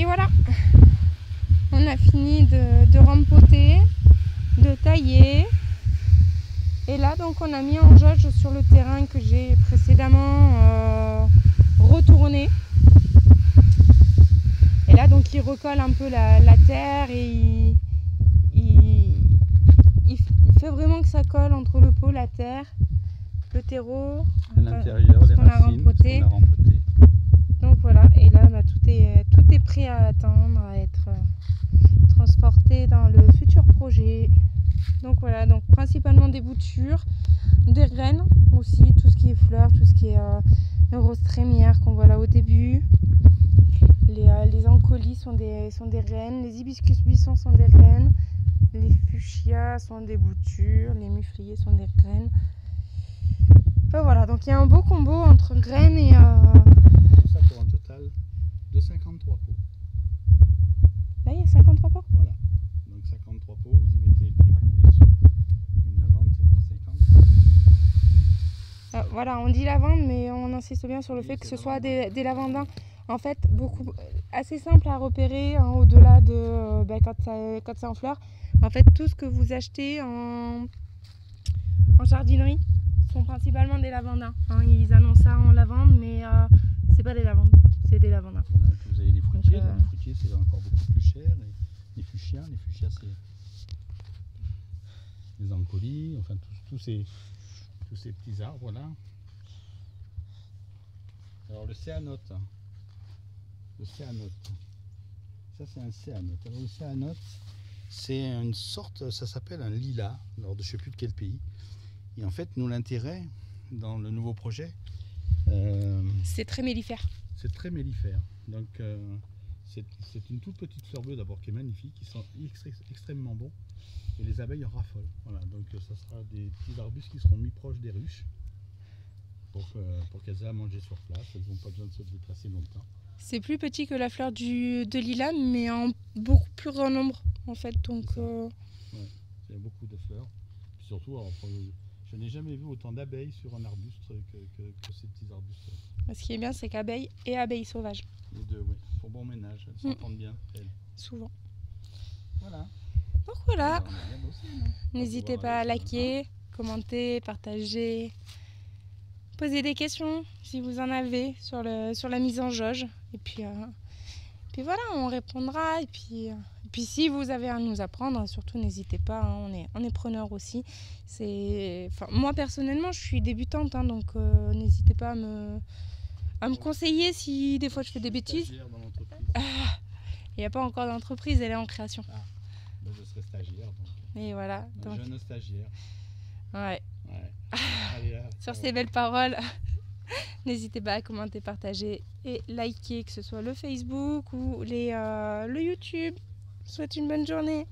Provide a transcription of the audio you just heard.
voilà, on a fini de rempoter, de tailler. Et là donc on a mis en jauge sur le terrain que j'ai précédemment retourné. Et là donc il recolle un peu la terre et il fait vraiment que ça colle entre le pot, la terre, le terreau, à l'intérieur, les racines qu'on a rempotées. Donc voilà, et là bah, tout est prêt à attendre, à être transporté dans le futur projet. Donc voilà, donc principalement des boutures, des graines aussi, tout ce qui est fleurs, tout ce qui est rose trémière qu'on voit là au début. Les ancolis sont des graines, les hibiscus buissons sont des graines, les fuchsias sont des boutures, les mufliers sont des graines. Enfin voilà, donc il y a un beau combo entre graines et... Tout ça pour un total de 53 pots. Là il y a 53 pots. Voilà, donc 53 pots, vous y mettez le prix que vous voulez dessus. Une lavande c'est 3,50. Voilà, on dit lavande, mais on insiste bien sur le fait que ce soit des lavandins. En fait, assez simple à repérer hein, au-delà de quand c'est en fleurs. En fait, tout ce que vous achetez en jardinerie sont principalement des lavandins. Hein, ils annoncent ça en lavande, mais c'est pas des lavandes, c'est des lavandins. Voilà, vous avez les fruitiers, les fruitiers c'est encore beaucoup plus cher. Les fuchsias c'est les ancolis, enfin tous ces petits arbres là. Alors le céanote, ça c'est un céanote. Alors le céanote c'est une sorte, ça s'appelle un lilas, alors de je sais plus de quel pays. Et en fait nous l'intérêt dans le nouveau projet, c'est très mellifère. C'est très mellifère, donc c'est une toute petite fleur bleue d'abord qui est magnifique, qui sent extrêmement bon. Et les abeilles en raffolent. Voilà, donc ça sera des petits arbustes qui seront mis proches des ruches pour qu'elles aient à manger sur place. Elles n'ont pas besoin de se déplacer longtemps. C'est plus petit que la fleur de lilas, mais en beaucoup plus grand nombre en fait. Donc, ouais, il y a beaucoup de fleurs. Puis surtout, alors, je n'ai jamais vu autant d'abeilles sur un arbuste que ces petits arbustes. Ce qui est bien, c'est qu'abeilles et abeilles sauvages. Les deux, oui. Pour bon ménage, elles s'entendent bien, elles. Souvent. Voilà. Donc voilà, bossé, n'hésitez pas à liker, commenter, partager, poser des questions si vous en avez sur la mise en jauge. Et puis voilà, on répondra. Et puis si vous avez à nous apprendre, surtout n'hésitez pas, hein, on est preneurs aussi. Moi personnellement, je suis débutante, hein, donc n'hésitez pas à me conseiller si des fois je fais des bêtises. Il n'y a pas encore d'entreprise, elle est en création. Je serai stagiaire. Donc. Et voilà. Donc... Jeune stagiaire. Ouais. Allez, sur ces belles paroles, n'hésitez pas à commenter, partager et liker, que ce soit le Facebook ou le YouTube. Je vous souhaite une bonne journée.